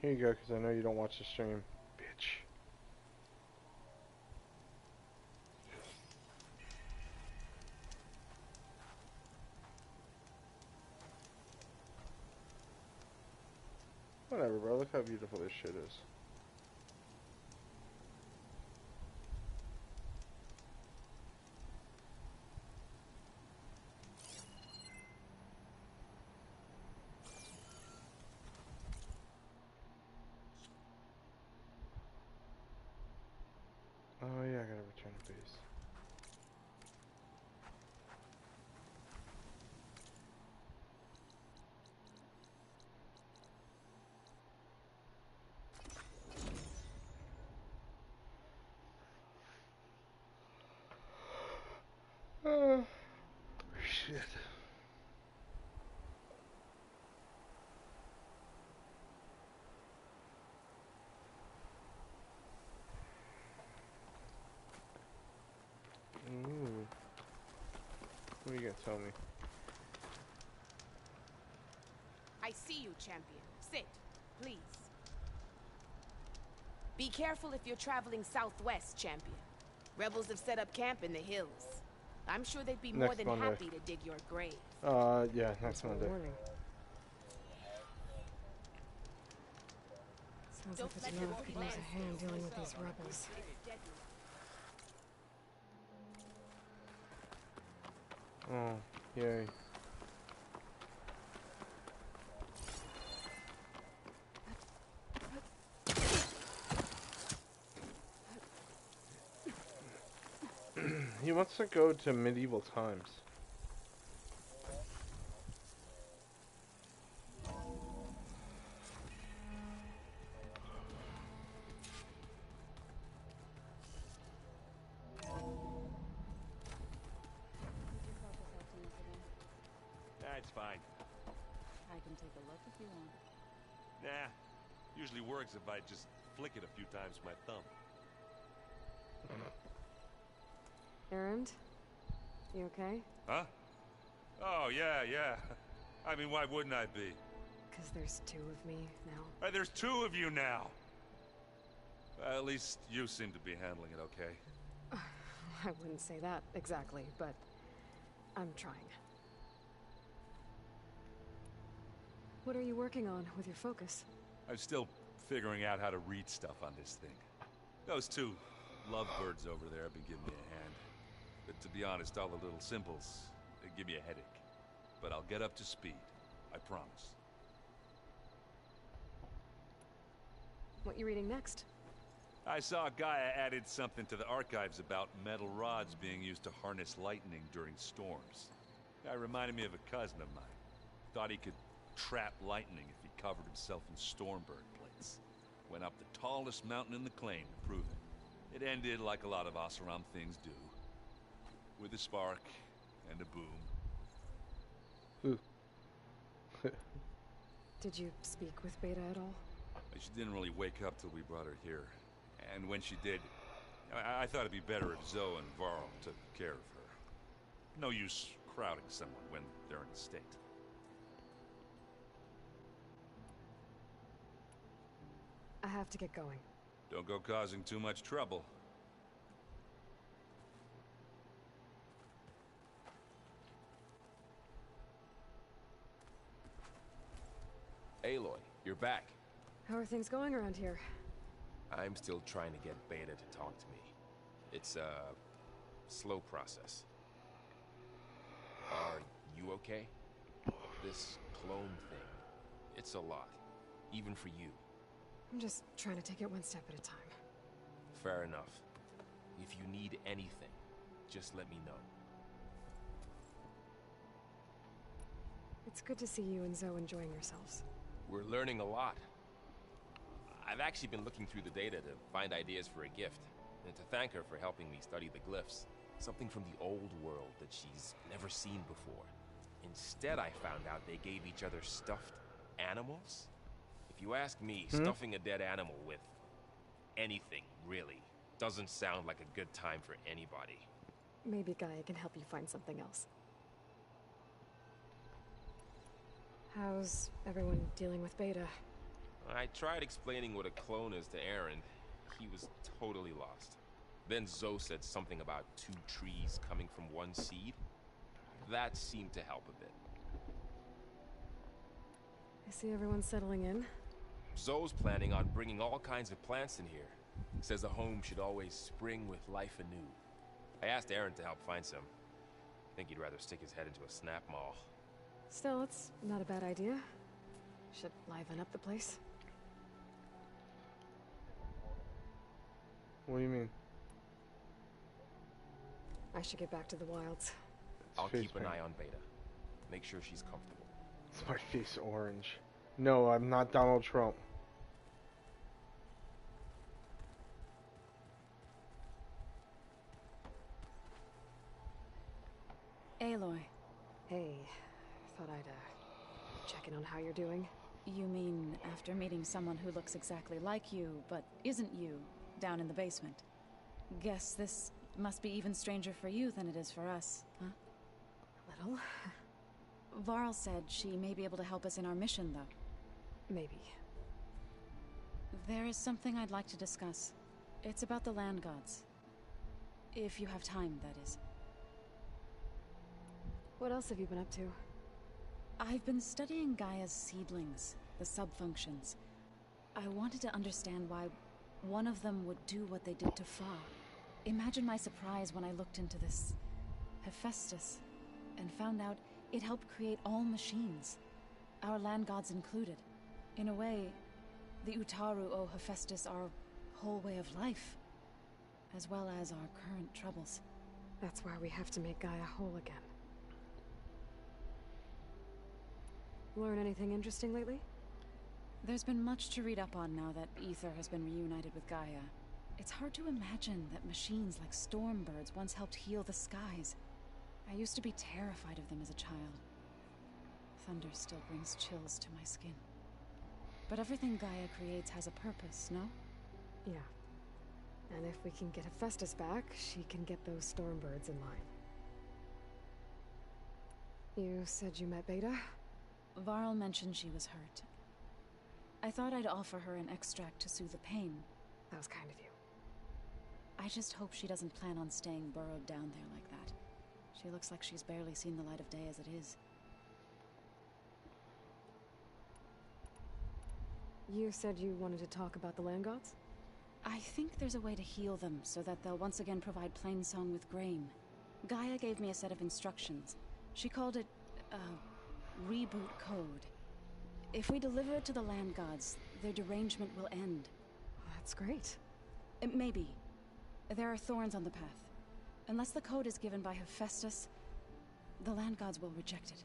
Here you go, because I know you don't watch the stream. Bitch. Whatever, bro. Look how beautiful this shit is. Oh yeah, I gotta return to base. Oh, shit. Ooh. What are you gonna tell me? I see you, champion. Sit, please. Be careful if you're traveling southwest, champion. Rebels have set up camp in the hills. I'm sure they'd be more Next than Monday. happy to dig your grave. Yeah, next Monday. Warning. Sounds like the Tenarth could use a hand dealing with these rebels. Oh, yay. He wants to go to medieval times. That's fine. I can take a look if you want. Nah. Usually works if I just flick it a few times with my thumb. Erend? You okay? Huh? Oh, yeah. I mean, why wouldn't I be? Because there's two of me now. There's two of you now! At least you seem to be handling it okay. I wouldn't say that exactly, but I'm trying. What are you working on with your focus? I'm still figuring out how to read stuff on this thing. Those two lovebirds over there have been giving me a hand. But to be honest, all the little symbols, they give me a headache. But I'll get up to speed. I promise. What you reading next? I saw Gaia added something to the archives about metal rods being used to harness lightning during storms. That reminded me of a cousin of mine. Thought he could trap lightning if he covered himself in Stormbird plates. Went up the tallest mountain in the claim to prove it. It ended like a lot of Oseram things do. With a spark and a boom. Ooh. Did you speak with Beta at all? She didn't really wake up till we brought her here. And when she did, I thought it'd be better if Zoe and Varl took care of her. No use crowding someone when they're in a state. I have to get going. Don't go causing too much trouble. Aloy, you're back. How are things going around here? I'm still trying to get Beta to talk to me. It's a slow process. Are you okay? This clone thing, it's a lot. Even for you. I'm just trying to take it one step at a time. Fair enough. If you need anything, just let me know. It's good to see you and Zoe enjoying yourselves. We're learning a lot. I've actually been looking through the data to find ideas for a gift, and to thank her for helping me study the glyphs. Something from the old world that she's never seen before. Instead, I found out they gave each other stuffed animals. If you ask me, stuffing a dead animal with anything, really, doesn't sound like a good time for anybody. Maybe Gaia can help you find something else. How's everyone dealing with Beta? I tried explaining what a clone is to Aaron. He was totally lost. Then Zoe said something about 2 trees coming from 1 seed. That seemed to help a bit. I see everyone's settling in. Zoe's planning on bringing all kinds of plants in here. Says a home should always spring with life anew. I asked Aaron to help find some. I think he'd rather stick his head into a snap mall. Still, it's not a bad idea. Should liven up the place. What do you mean? I should get back to the wilds. I'll Face keep an paint. eye on Beta. Make sure she's comfortable. Is my face orange? No, I'm not Donald Trump. Aloy, Hey, thought I'd, check in on how you're doing. you mean after meeting someone who looks exactly like you, but isn't you, down in the basement? Guess this must be even stranger for you than it is for us, huh? Little? Varl said she may be able to help us in our mission, though. Maybe. There is something I'd like to discuss. It's about the land gods. If you have time, that is. What else have you been up to? I've been studying Gaia's seedlings, the subfunctions. I wanted to understand why one of them would do what they did to Fa. Imagine my surprise when I looked into this Hephaestus and found out it helped create all machines, our land gods included. In a way, the Utaru owe Hephaestus our whole way of life, as well as our current troubles. That's why we have to make Gaia whole again. Learn anything interesting lately? There's been much to read up on now that Aether has been reunited with Gaia. It's hard to imagine that machines like Stormbirds once helped heal the skies. I used to be terrified of them as a child. Thunder still brings chills to my skin. But everything Gaia creates has a purpose, no? Yeah. And if we can get Hephaestus back, she can get those Stormbirds in line. You said you met Beta? Varl mentioned she was hurt. I thought I'd offer her an extract to soothe the pain. That was kind of you. I just hope she doesn't plan on staying burrowed down there like that. She looks like she's barely seen the light of day as it is. You said you wanted to talk about the land gods? I think there's a way to heal them so that they'll once again provide Plainsong with grain. Gaia gave me a set of instructions. She called it, reboot code. If we deliver it to the land gods, their derangement will end. That's great. Maybe. There are thorns on the path. Unless the code is given by Hephaestus, the land gods will reject it.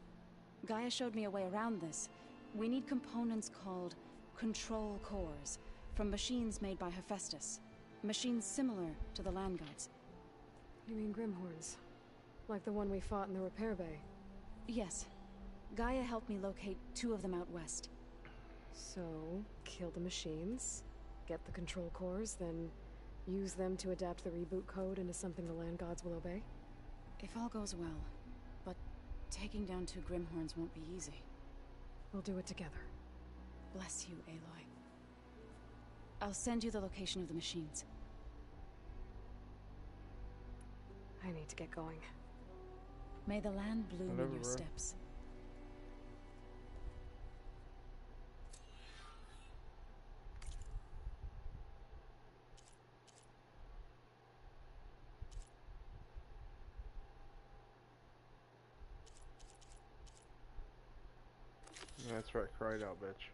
Gaia showed me a way around this. We need components called control cores from machines made by Hephaestus. Machines similar to the land gods. You mean Grimhorns? Like the one we fought in the repair bay? Yes. Gaia helped me locate 2 of them out west. So, kill the machines, get the control cores, then use them to adapt the reboot code into something the land gods will obey? If all goes well. But taking down 2 Grimhorns won't be easy. We'll do it together. Bless you, Aloy. I'll send you the location of the machines. I need to get going. May the land bloom Whatever, in your bro. steps. Yeah, that's right, cried out, bitch.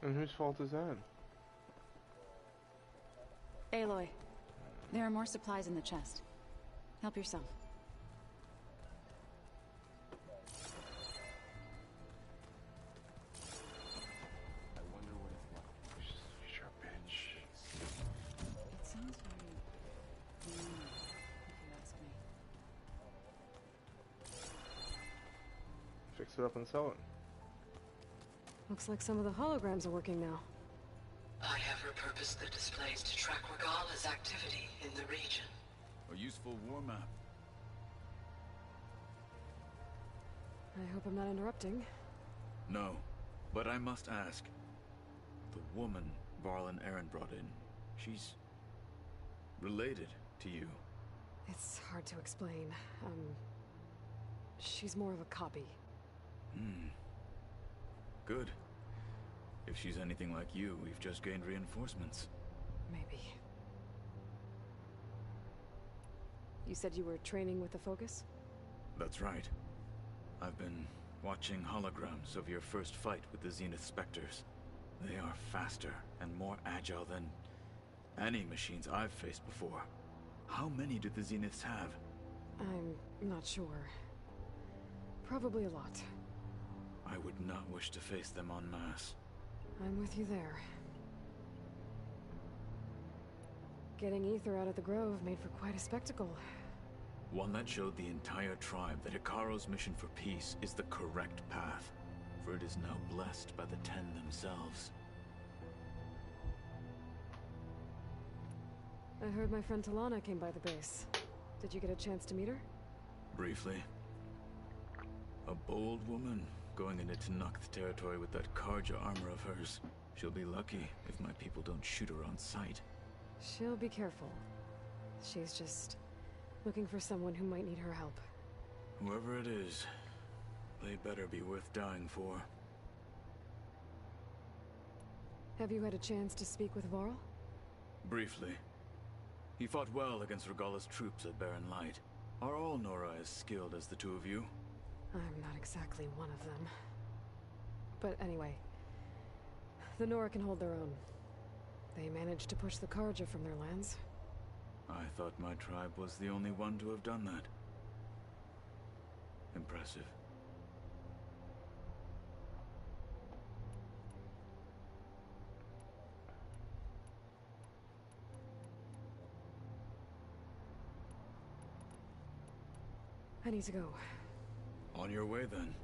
And whose fault is that? Aloy, there are more supplies in the chest. Help yourself. I wonder what it's like. You're a bitch. It sounds very mean, if you ask me. Fix it up and sell it. Looks like some of the holograms are working now. I have repurposed the displays to track Regala's activity in the region. A useful war map. I hope I'm not interrupting. No, but I must ask. The woman Varl and Aaron brought in, she's related to you. It's hard to explain. She's more of a copy. Good. If she's anything like you, we've just gained reinforcements. Maybe. You said you were training with the Focus? That's right. I've been watching holograms of your first fight with the Zenith Spectres. They are faster and more agile than any machines I've faced before. How many do the Zeniths have? I'm not sure. Probably a lot. I would not wish to face them en masse. I'm with you there. Getting Ether out of the Grove made for quite a spectacle. One that showed the entire tribe that Hekarro's mission for peace is the correct path, for it is now blessed by the Ten themselves. I heard my friend Talana came by the base. Did you get a chance to meet her? Briefly. A bold woman going into Tenakth territory with that Karja armor of hers. She'll be lucky if my people don't shoot her on sight. She'll be careful. She's just looking for someone who might need her help. Whoever it is, they better be worth dying for. Have you had a chance to speak with Varl? Briefly. He fought well against Regalla's troops at Barren Light. Are all Nora as skilled as the two of you? I'm not exactly one of them. But anyway, the Nora can hold their own. They managed to push the Karja from their lands. I thought my tribe was the only one to have done that. Impressive. I need to go. On your way, then.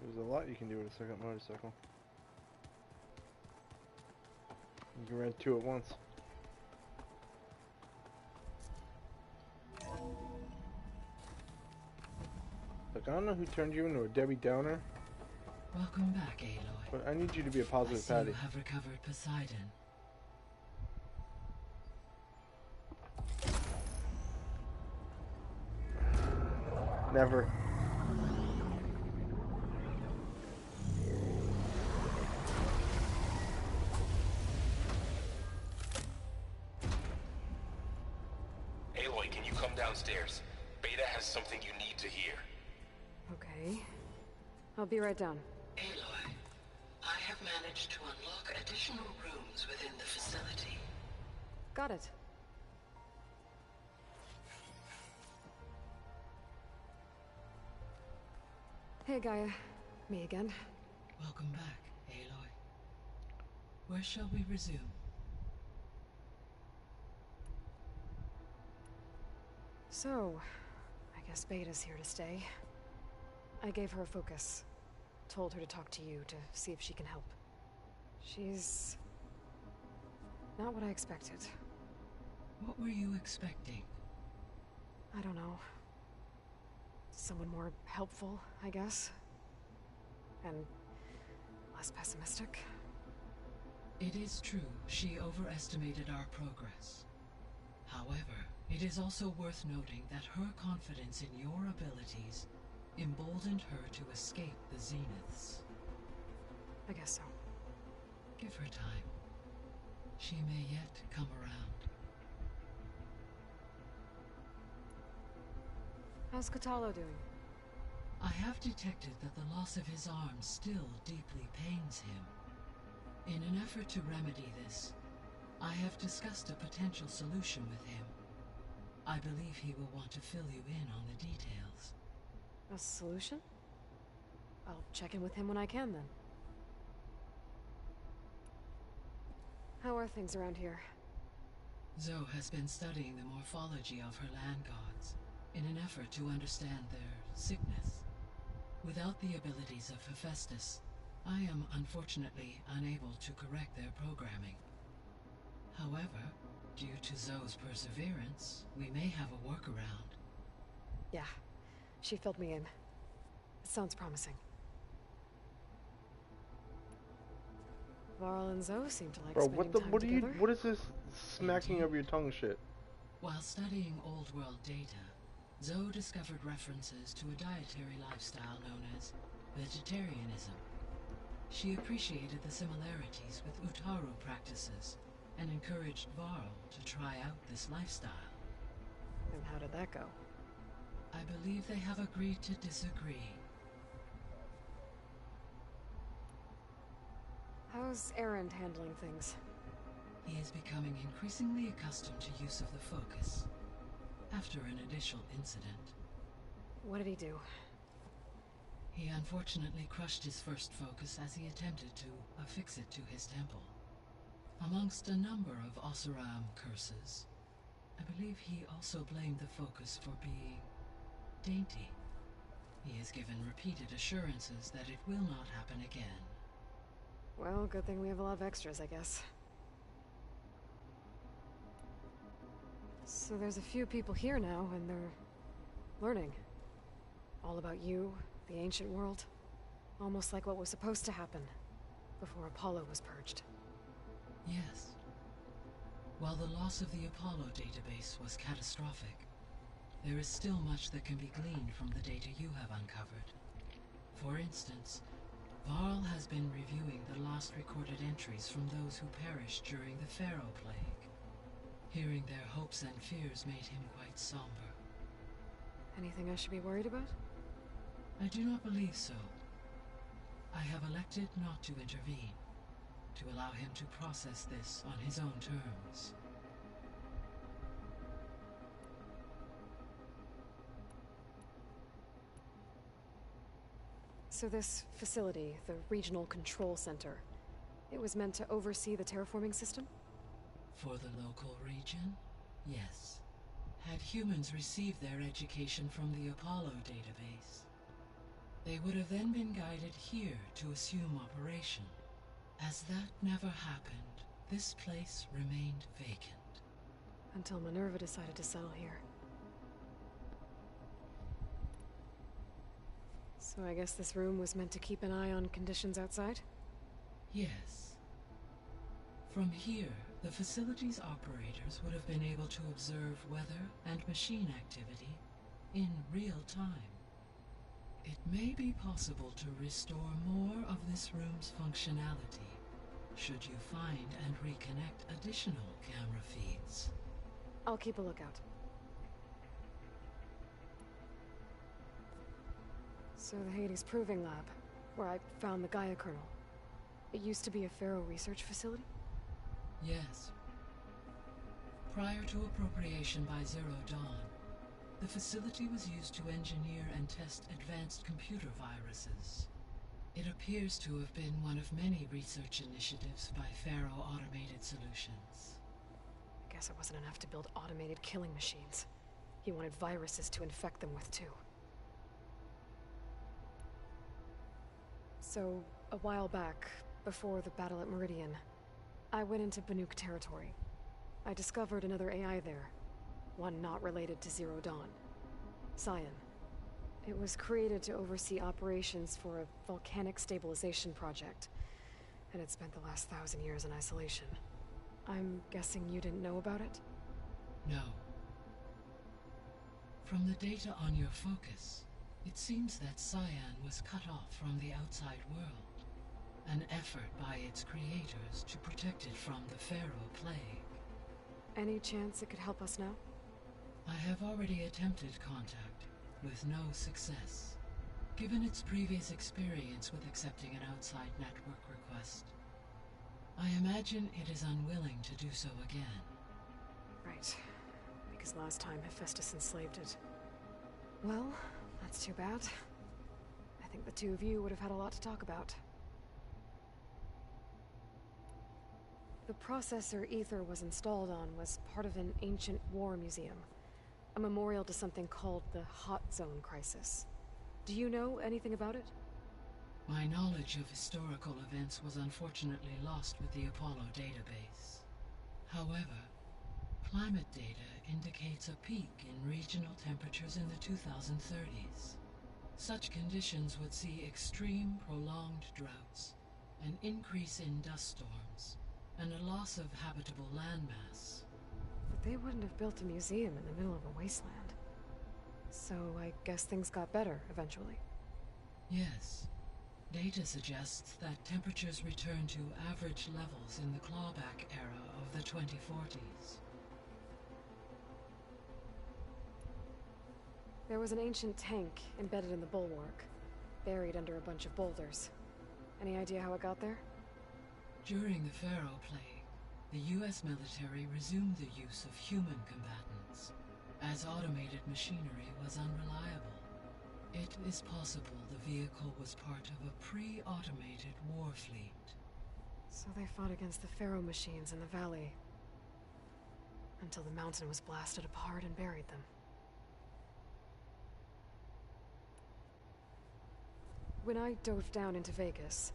There's a lot you can do with a second motorcycle. You can rent two at once. Look, I don't know who turned you into a Debbie Downer, Welcome back, Aloy. but I need you to be a I positive see Patty. you have recovered Poseidon. Never. Aloy, can you come downstairs? Beta has something you need to hear. Okay. I'll be right down. Aloy, I have managed to unlock additional rooms within the facility. Got it. Hey, Gaia. Me again. Welcome back, Aloy. Where shall we resume? So, I guess Beta's here to stay. I gave her a focus. Told her to talk to you to see if she can help. She's not what I expected. What were you expecting? I don't know. Someone more helpful, I guess. And less pessimistic. It is true, she overestimated our progress. However, it is also worth noting that her confidence in your abilities emboldened her to escape the Zeniths. I guess so. Give her time. She may yet come around. How's Kotallo doing? I have detected that the loss of his arm still deeply pains him. In an effort to remedy this, I have discussed a potential solution with him. I believe he will want to fill you in on the details. A solution? I'll check in with him when I can, then. How are things around here? Zoe has been studying the morphology of her land gods in an effort to understand their sickness. Without the abilities of Hephaestus, I am unfortunately unable to correct their programming. However, due to Zoe's perseverance, we may have a workaround. Yeah, she filled me in. It sounds promising. Varl and Zoe seem to like Bro, spending time together. what is this smacking of your tongue shit? While studying old world data, Zoe discovered references to a dietary lifestyle known as vegetarianism. She appreciated the similarities with Utaru practices and encouraged Varl to try out this lifestyle. And how did that go? I believe they have agreed to disagree. How's Erend handling things? He is becoming increasingly accustomed to use of the focus, after an initial incident. What did he do? He unfortunately crushed his first focus as he attempted to affix it to his temple. Amongst a number of Oseram curses, I believe he also blamed the focus for being dainty. He has given repeated assurances that it will not happen again. Well, good thing we have a lot of extras, I guess. So there's a few people here now, and they're learning. All about you, the ancient world. Almost like what was supposed to happen before Apollo was purged. Yes. While the loss of the Apollo database was catastrophic, there is still much that can be gleaned from the data you have uncovered. For instance, Varl has been reviewing the last recorded entries from those who perished during the Pharaoh Plague. Hearing their hopes and fears made him quite somber. Anything I should be worried about? I do not believe so. I have elected not to intervene, to allow him to process this on his own terms. So this facility, the Regional Control Center, it was meant to oversee the terraforming system? For the local region, yes. Had humans received their education from the Apollo database, they would have then been guided here to assume operation. As that never happened, this place remained vacant. Until Minerva decided to settle here. So I guess this room was meant to keep an eye on conditions outside? Yes. From here, the facility's operators would have been able to observe weather and machine activity in real time. It may be possible to restore more of this room's functionality, should you find and reconnect additional camera feeds. I'll keep a lookout. So the Hades Proving Lab, where I found the Gaia kernel. It used to be a Pharaoh research facility? Yes. Prior to appropriation by Zero Dawn, the facility was used to engineer and test advanced computer viruses. It appears to have been one of many research initiatives by Pharaoh Automated Solutions. I guess it wasn't enough to build automated killing machines. He wanted viruses to infect them with too. So, a while back, before the battle at Meridian, I went into Banuk territory. I discovered another AI there, one not related to Zero Dawn. Cyan. It was created to oversee operations for a volcanic stabilization project, and it spent the last 1,000 years in isolation. I'm guessing you didn't know about it? No. From the data on your focus, it seems that Cyan was cut off from the outside world, an effort by its creators to protect it from the Pharaoh Plague. Any chance it could help us now? I have already attempted contact, with no success. Given its previous experience with accepting an outside network request, I imagine it is unwilling to do so again. Right. Because last time Hephaestus enslaved it. Well, that's too bad. I think the two of you would have had a lot to talk about. The processor Ether was installed on was part of an ancient war museum. A memorial to something called the Hot Zone Crisis. Do you know anything about it? My knowledge of historical events was unfortunately lost with the Apollo database. However, Climate data indicates a peak in regional temperatures in the 2030s. Such conditions would see extreme, prolonged droughts, an increase in dust storms, and a loss of habitable landmass. But they wouldn't have built a museum in the middle of a wasteland. So I guess things got better eventually. Yes. Data suggests that temperatures return to average levels in the clawback era of the 2040s. There was an ancient tank embedded in the bulwark, buried under a bunch of boulders. Any idea how it got there? During the Pharaoh Plague, the US military resumed the use of human combatants, as automated machinery was unreliable. It is possible the vehicle was part of a pre-automated war fleet. So they fought against the Pharaoh machines in the valley, until the mountain was blasted apart and buried them. When I dove down into Vegas,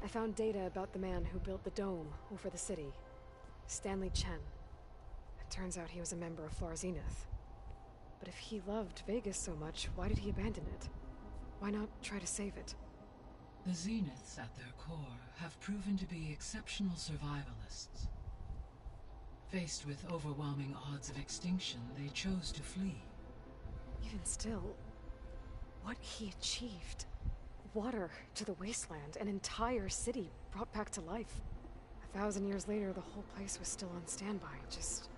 I found data about the man who built the dome over the city, Stanley Chen. It turns out he was a member of Far Zenith. But if he loved Vegas so much, why did he abandon it? Why not try to save it? The Zeniths at their core have proven to be exceptional survivalists. Faced with overwhelming odds of extinction, they chose to flee. Even still, what he achieved. Water to the wasteland, an entire city brought back to life. 1,000 years later, the whole place was still on standby, just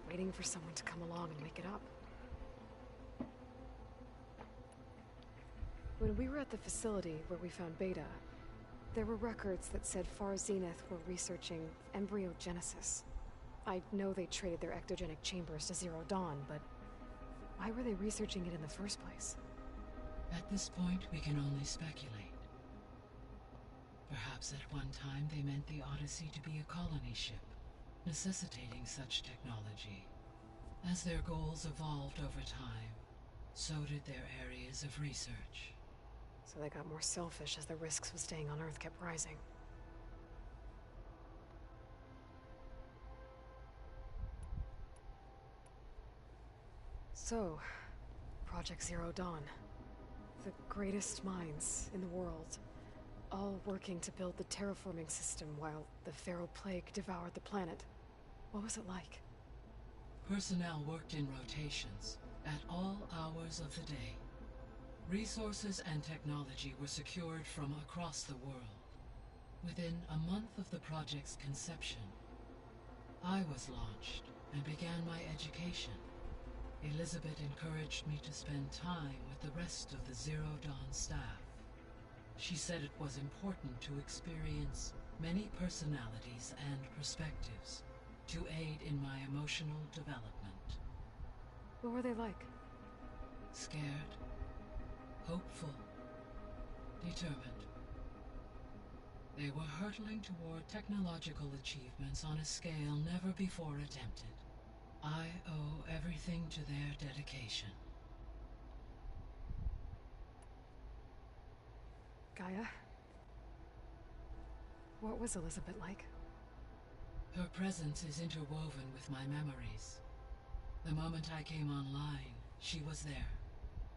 waiting for someone to come along and wake it up. When we were at the facility where we found Beta, there were records that said Far Zenith were researching embryogenesis. I know they traded their ectogenic chambers to Zero Dawn, but why were they researching it in the first place? At this point, we can only speculate. Perhaps at one time they meant the Odyssey to be a colony ship, necessitating such technology. As their goals evolved over time, so did their areas of research. So they got more selfish as the risks of staying on Earth kept rising. So, Project Zero Dawn. The greatest minds in the world, all working to build the terraforming system while the Pharaoh Plague devoured the planet. What was it like? Personnel worked in rotations, at all hours of the day. Resources and technology were secured from across the world. Within a month of the project's conception, I was launched and began my education. Elizabeth encouraged me to spend time with the rest of the Zero Dawn staff. She said it was important to experience many personalities and perspectives to aid in my emotional development. What were they like? Scared, hopeful, determined. They were hurtling toward technological achievements on a scale never before attempted. I owe everything to their dedication. Gaia? What was Elizabeth like? Her presence is interwoven with my memories. The moment I came online, she was there.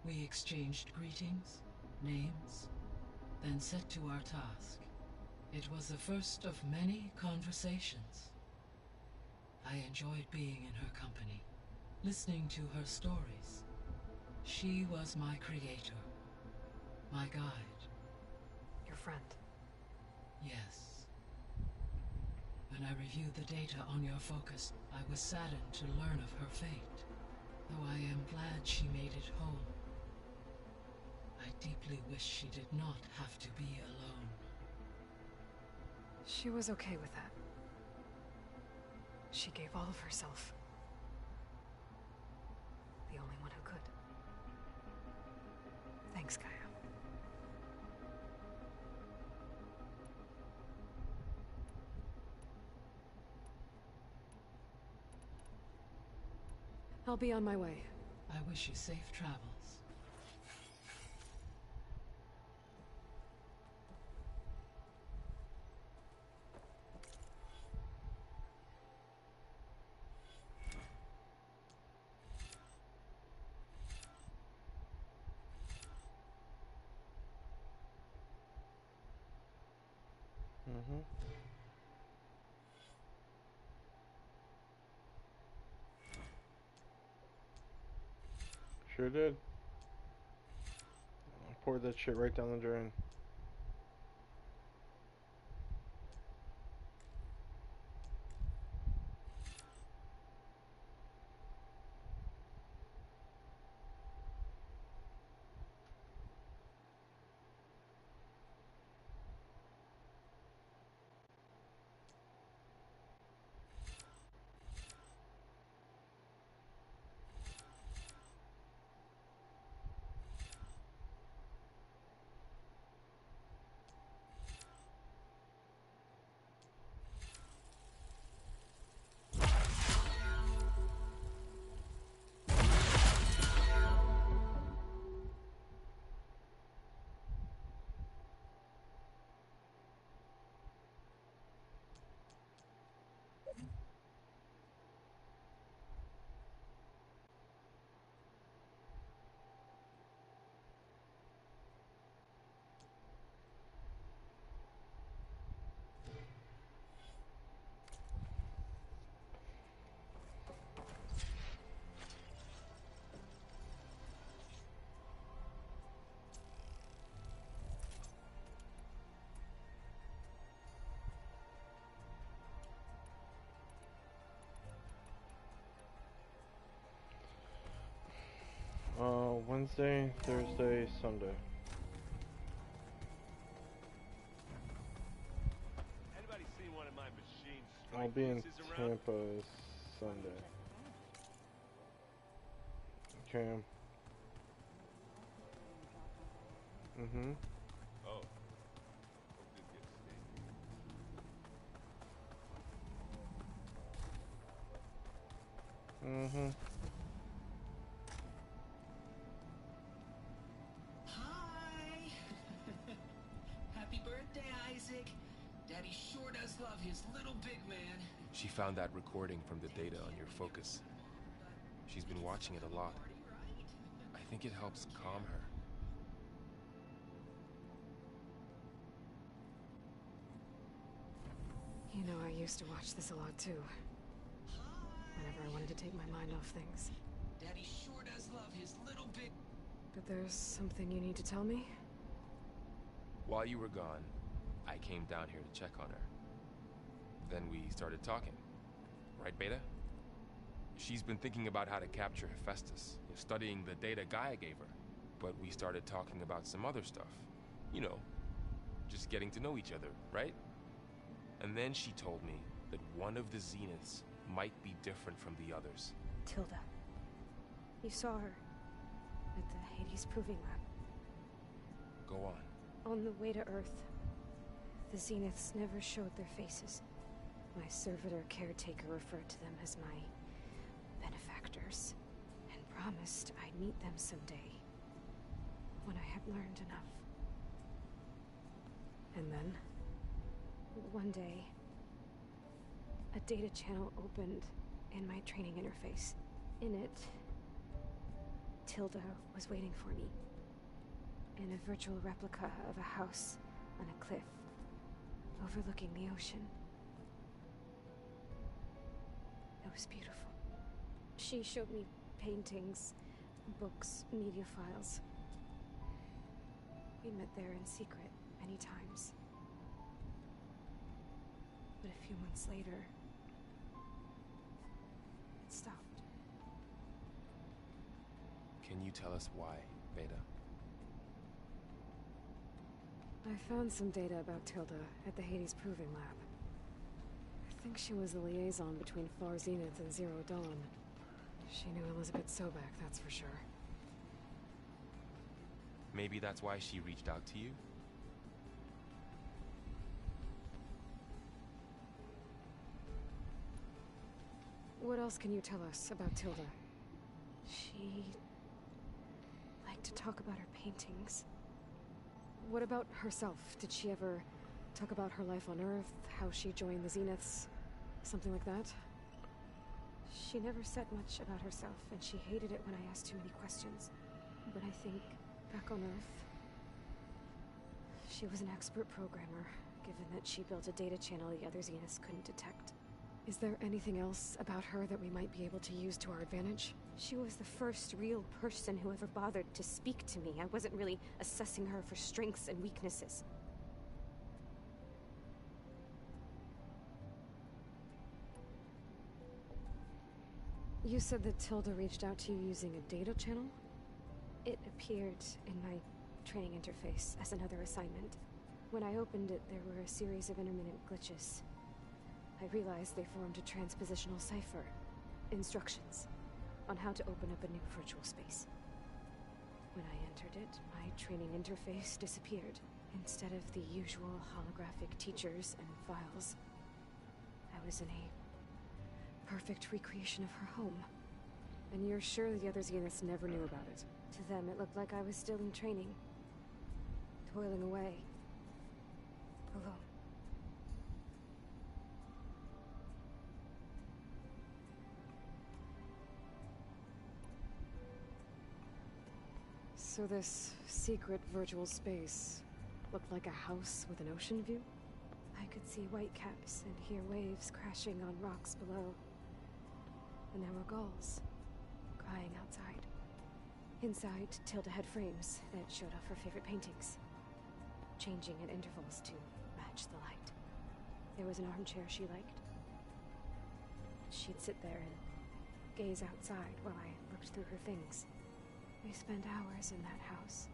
We exchanged greetings, names, then set to our task. It was the first of many conversations. I enjoyed being in her company, listening to her stories. She was my creator, my guide. Your friend. Yes. When I reviewed the data on your focus, I was saddened to learn of her fate, though I am glad she made it home. I deeply wish she did not have to be alone. She was okay with that. She gave all of herself. The only one who could. Thanks, Gaia. I'll be on my way. I wish you safe travels. Mm-hmm. Sure did. I poured that shit right down the drain. Wednesday, Thursday, Sunday. Anybody seen one of my machine strike I'll be in pieces around? Tampa Sunday. Okay. Mm-hmm. Oh. Hope didn't get stained. Mm-hmm. Hi! Happy birthday, Isaac! Daddy sure does love his little big man. She found that recording from the data on your focus. She's been watching it a lot. I think it helps calm her. You know, I used to watch this a lot too. Whenever I wanted to take my mind off things. Daddy sure does love his little big... But there's something you need to tell me? While you were gone, I came down here to check on her. Then we started talking. Right, Beta? She's been thinking about how to capture Hephaestus, studying the data Gaia gave her. But we started talking about some other stuff. You know, just getting to know each other, right? And then she told me that one of the Zeniths might be different from the others. Tilda. You saw her at the Hades Proving Lab. Go on. On the way to Earth, the Zeniths never showed their faces. My servitor caretaker referred to them as my benefactors, and promised I'd meet them someday, when I had learned enough. And then? One day, a data channel opened in my training interface. In it, Tilda was waiting for me, in a virtual replica of a house on a cliff, overlooking the ocean. It was beautiful. She showed me paintings, books, media files. We met there in secret many times. But a few months later, it stopped. Can you tell us why, Beta? I found some data about Tilda at the Hades Proving Lab. I think she was the liaison between Far Zenith and Zero Dawn. She knew Elizabeth Sobek, that's for sure. Maybe that's why she reached out to you? What else can you tell us about Tilda? She liked to talk about her paintings. What about herself? Did she ever talk about her life on Earth, how she joined the Zeniths, something like that? She never said much about herself, and she hated it when I asked too many questions. But I think, back on Earth, she was an expert programmer, given that she built a data channel the other Zeniths couldn't detect. Is there anything else about her that we might be able to use to our advantage? She was the first real person who ever bothered to speak to me. I wasn't really assessing her for strengths and weaknesses. You said that Tilda reached out to you using a data channel? It appeared in my training interface as another assignment. When I opened it, there were a series of intermittent glitches. I realized they formed a transpositional cipher. Instructions on how to open up a new virtual space. When I entered it, my training interface disappeared. Instead of the usual holographic teachers and files, I was in a perfect recreation of her home. And you're sure the other Zeniths never knew about it? To them, it looked like I was still in training. Toiling away. Alone. So this secret virtual space looked like a house with an ocean view? I could see whitecaps and hear waves crashing on rocks below. And there were gulls crying outside. Inside, Tilda had frames that showed off her favorite paintings, changing at intervals to match the light. There was an armchair she liked. She'd sit there and gaze outside while I looked through her things. We spent hours in that house.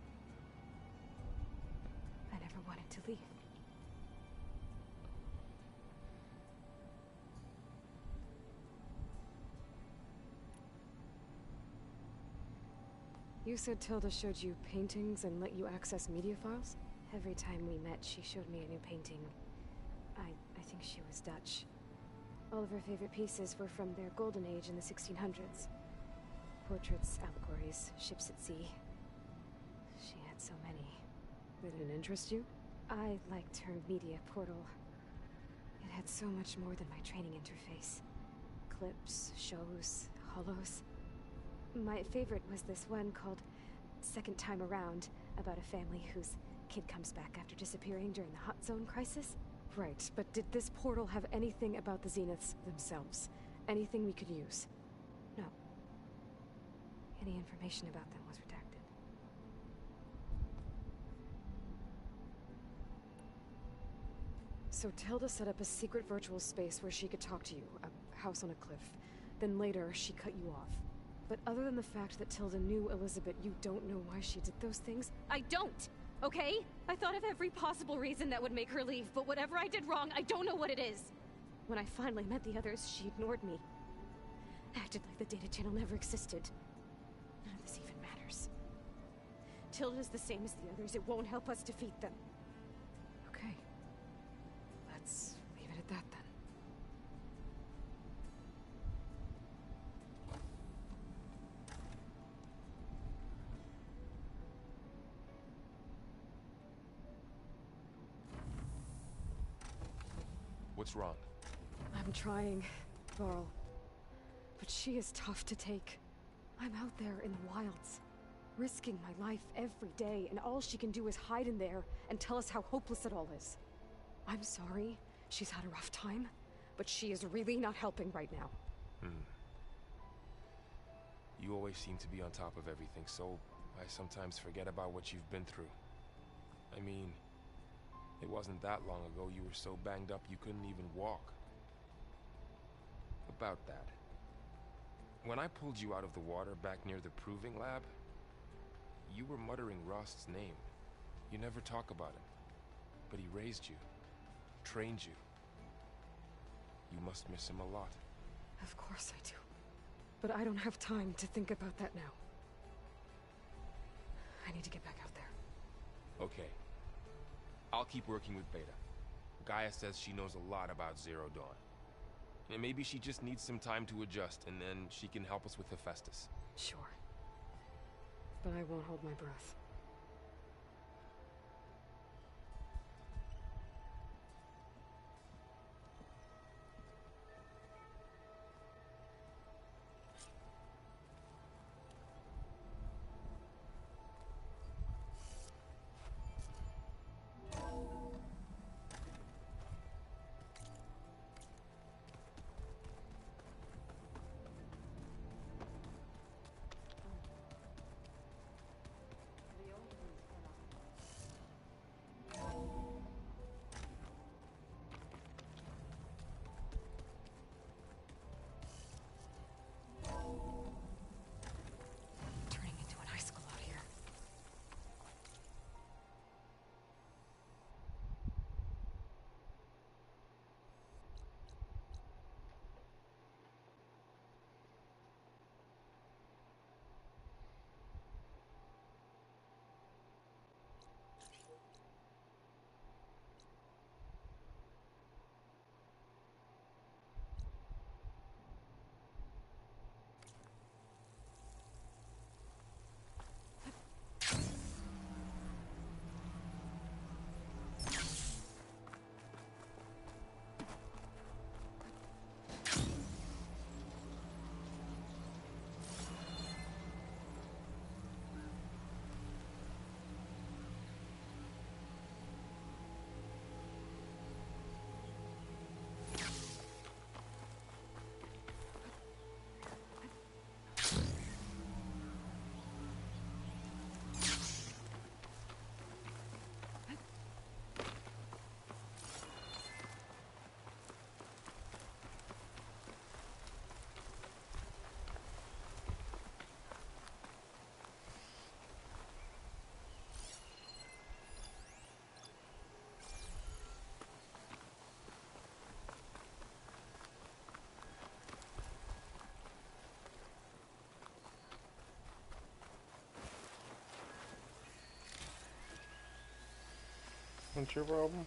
I never wanted to leave. You said Tilda showed you paintings and let you access media files? Every time we met, she showed me a new painting. I think she was Dutch. All of her favorite pieces were from their golden age in the 1600s. Portraits, allegories, ships at sea. She had so many. They didn't interest you? I liked her media portal. It had so much more than my training interface. Clips, shows, holos. My favorite was this one called Second Time Around, about a family whose kid comes back after disappearing during the Hot Zone crisis. Right, but did this portal have anything about the Zeniths themselves? Anything we could use? No. Any information about them was redacted. So Tilda set up a secret virtual space where she could talk to you, a house on a cliff. Then later, she cut you off. But other than the fact that Tilda knew Elizabeth, you don't know why she did those things? I don't! Okay? I thought of every possible reason that would make her leave, but whatever I did wrong, I don't know what it is. When I finally met the others, she ignored me. Acted like the data channel never existed. None of this even matters. Tilda's the same as the others. It won't help us defeat them. Okay. Let's leave it at that then. What's wrong? I'm trying, Varl. But she is tough to take. I'm out there in the wilds, risking my life every day, and all she can do is hide in there and tell us how hopeless it all is. I'm sorry, she's had a rough time, but she is really not helping right now. You always seem to be on top of everything, so I sometimes forget about what you've been through. I mean, it wasn't that long ago you were so banged up you couldn't even walk. About that. When I pulled you out of the water back near the proving lab, you were muttering Rost's name. You never talk about him. But he raised you, trained you. You must miss him a lot. Of course I do. But I don't have time to think about that now. I need to get back out there. Okay. I'll keep working with Beta. Gaia says she knows a lot about Zero Dawn. And maybe she just needs some time to adjust, and then she can help us with Hephaestus. Sure. But I won't hold my breath. What's your problem?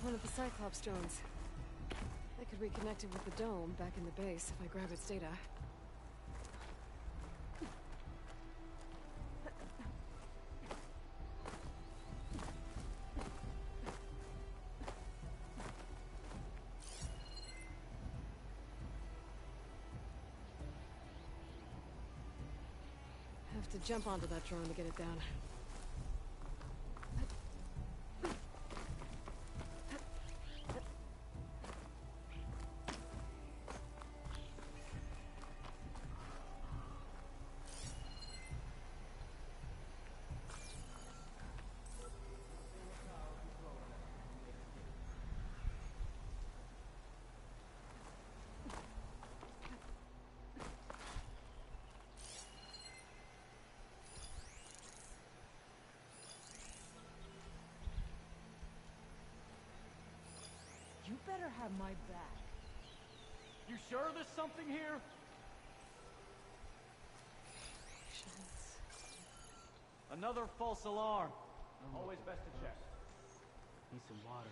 One of the Cyclops drones. I could reconnect it with the dome back in the base if I grab its data. Have to jump onto that drone to get it down. You better have my back. You sure there's something here? Another false alarm. Always best to check. Need some water.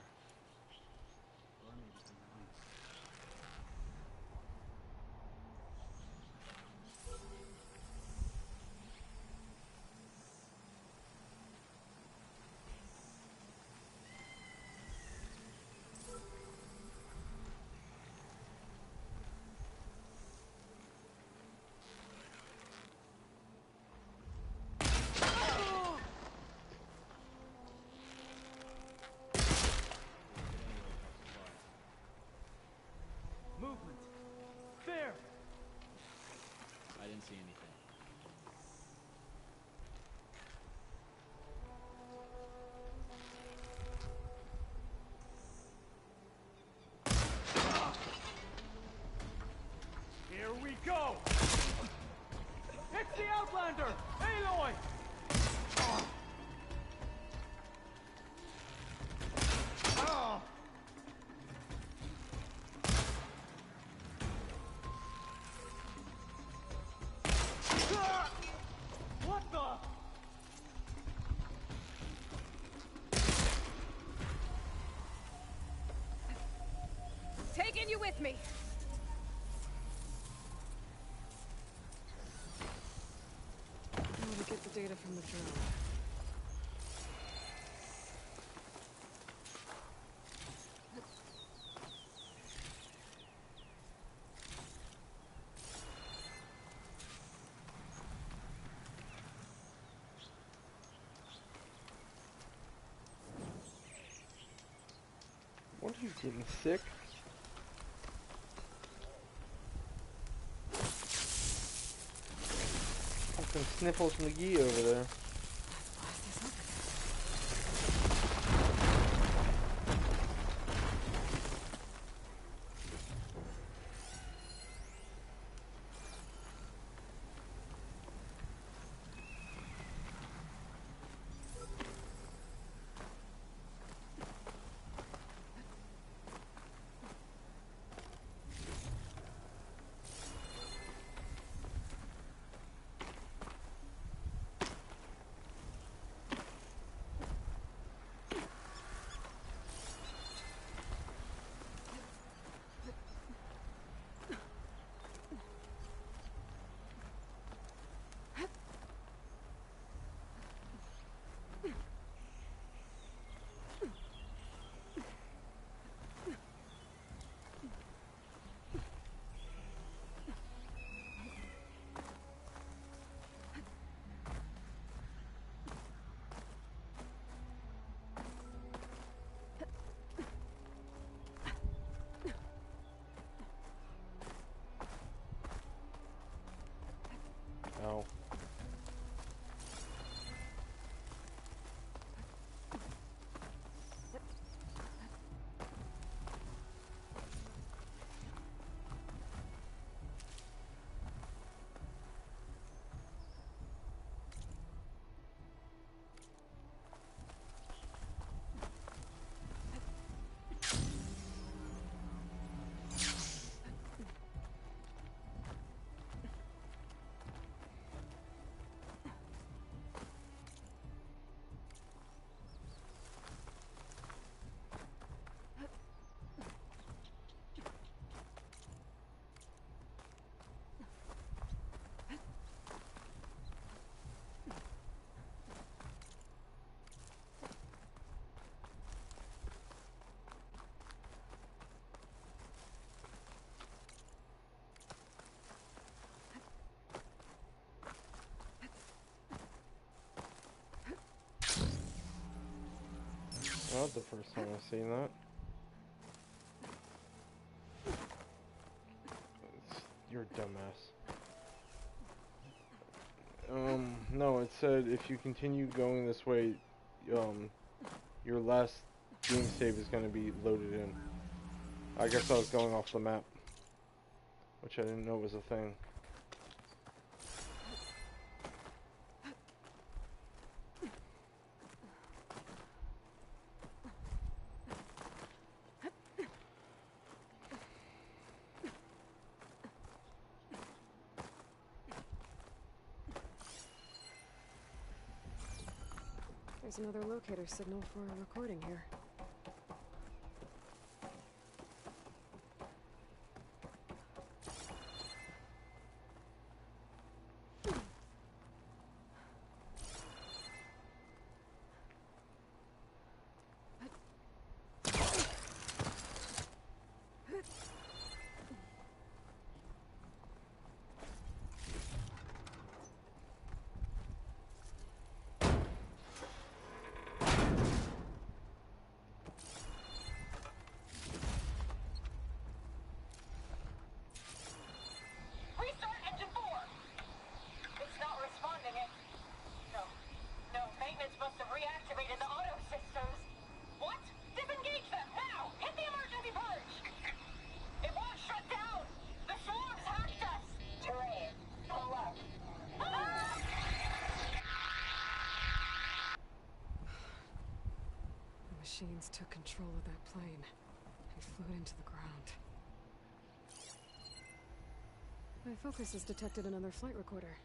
Or maybe some ice. Movement. There! I didn't see anything. Here we go! It's the Outlander! Aloy! What the? Taking you with me! How to get the data from the drone. What are you getting sick? Fucking Sniffles McGee over there. not the first time I've seen that. You're a dumbass. No, it said if you continue going this way, your last game save is going to be loaded in. I guess I was going off the map, which I didn't know was a thing. There's another locator signal for a recording here. Machines took control of that plane and flew it into the ground. My focus has detected another flight recorder.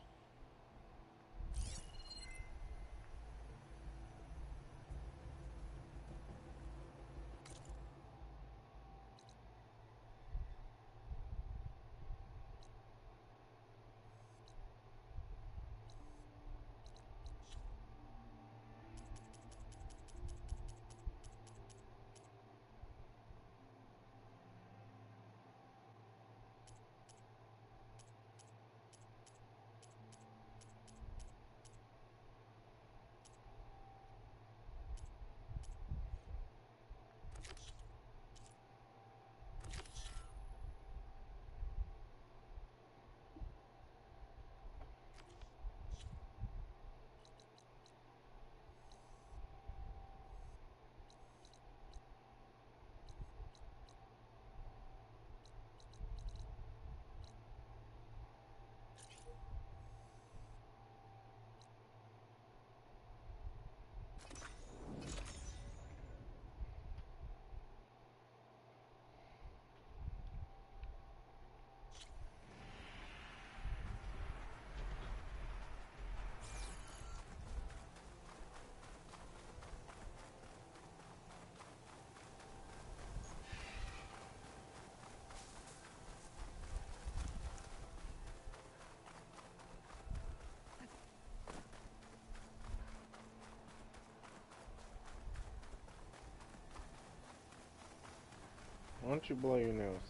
Why don't you blow your nose?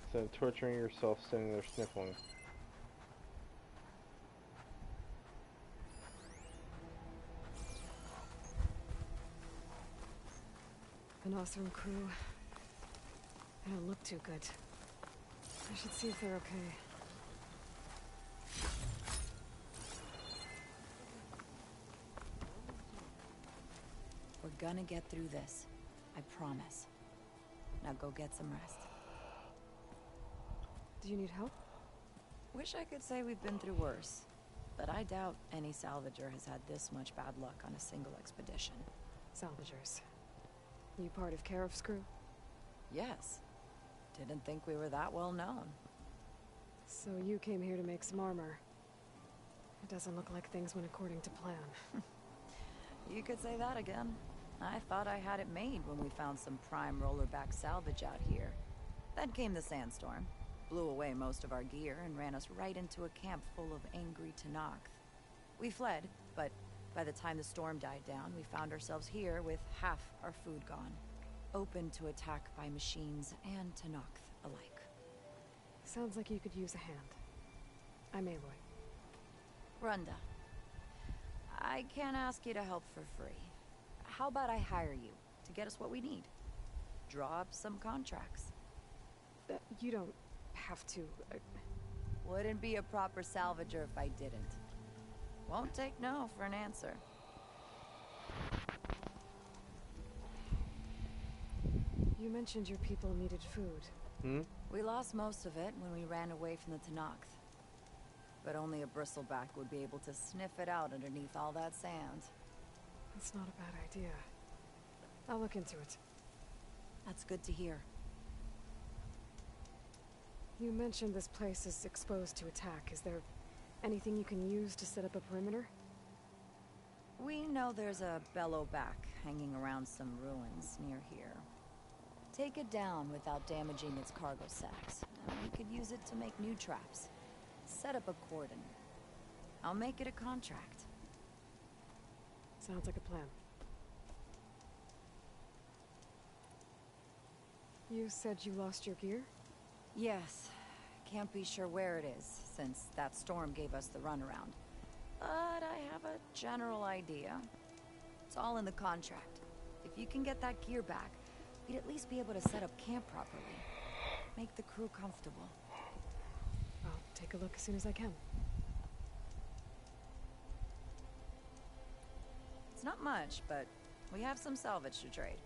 Instead of torturing yourself sitting there sniffling. An awesome crew. They don't look too good. I should see if they're okay. We're gonna get through this. I promise. Now go get some rest. Do you need help? Wish I could say we've been through worse, but I doubt any salvager has had this much bad luck on a single expedition. Salvagers. You part of Karif's crew? Yes. Didn't think we were that well known. So you came here to make some armor. It doesn't look like things went according to plan. You could say that again. I thought I had it made when we found some prime rollerback salvage out here. Then came the sandstorm, blew away most of our gear, and ran us right into a camp full of angry Tenakth. We fled, but by the time the storm died down, we found ourselves here with half our food gone, open to attack by machines and Tenakth alike. Sounds like you could use a hand. I'm Aloy. Runda. I can't ask you to help for free. How about I hire you to get us what we need? Draw up some contracts. You don't have to. Wouldn't be a proper salvager if I didn't. Won't take no for an answer. You mentioned your people needed food. Hmm? We lost most of it when we ran away from the Tenakth. But only a bristleback would be able to sniff it out underneath all that sand. That's not a bad idea. I'll look into it. That's good to hear. You mentioned this place is exposed to attack. Is there anything you can use to set up a perimeter? We know there's a bellowback hanging around some ruins near here. Take it down without damaging its cargo sacks, and we could use it to make new traps. Set up a cordon. I'll make it a contract. Sounds like a plan. You said you lost your gear? Yes. Can't be sure where it is, since that storm gave us the runaround. But I have a general idea. It's all in the contract. If you can get that gear back, we'd at least be able to set up camp properly. Make the crew comfortable. I'll take a look as soon as I can. It's not much, but we have some salvage to trade.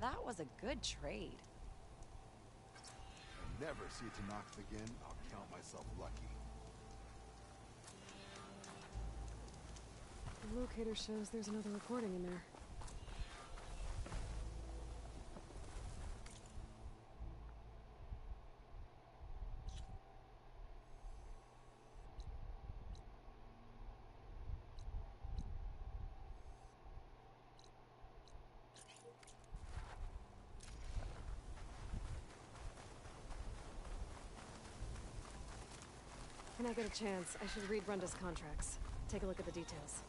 That was a good trade. I never see Tenakth again, I'll count myself lucky. The locator shows there's another recording in there. When I get a chance, I should read Runda's contracts. Take a look at the details.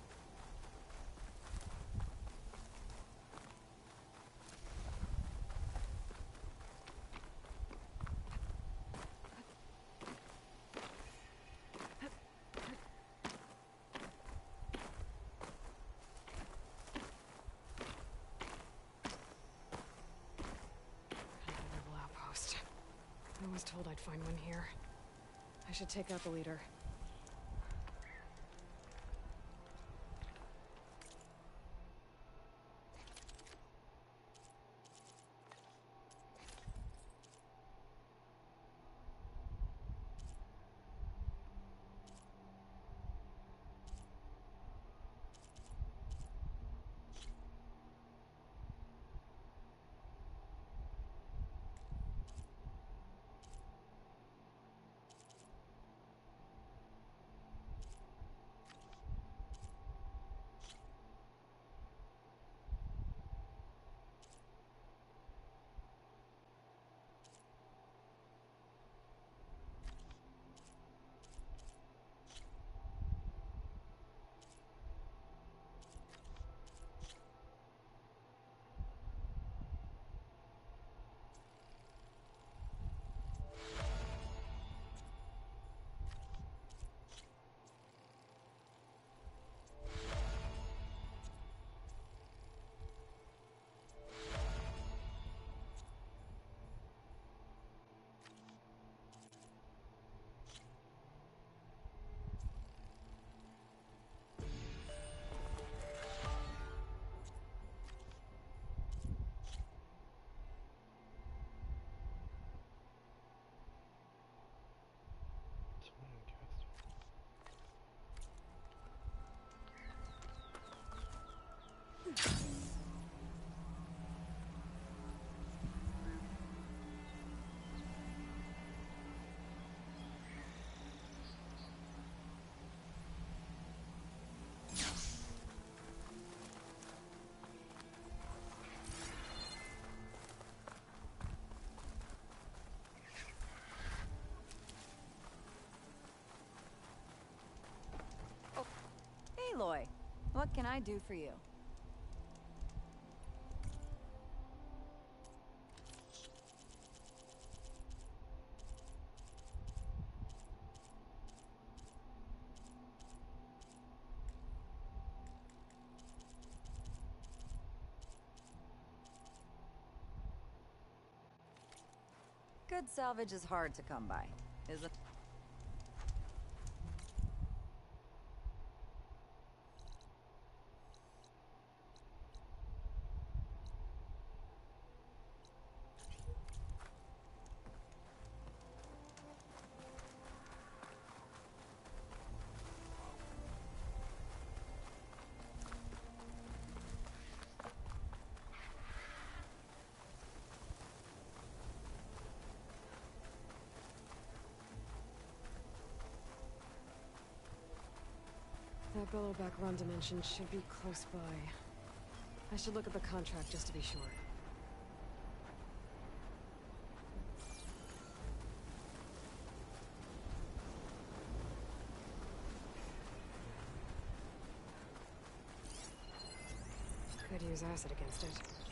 Rebel outpost. I was told I'd find one here. I should take out the leader. Aloy, what can I do for you? Good salvage is hard to come by, isn't? That Billowback Run dimension should be close by. I should look at the contract just to be sure. Could use acid against it.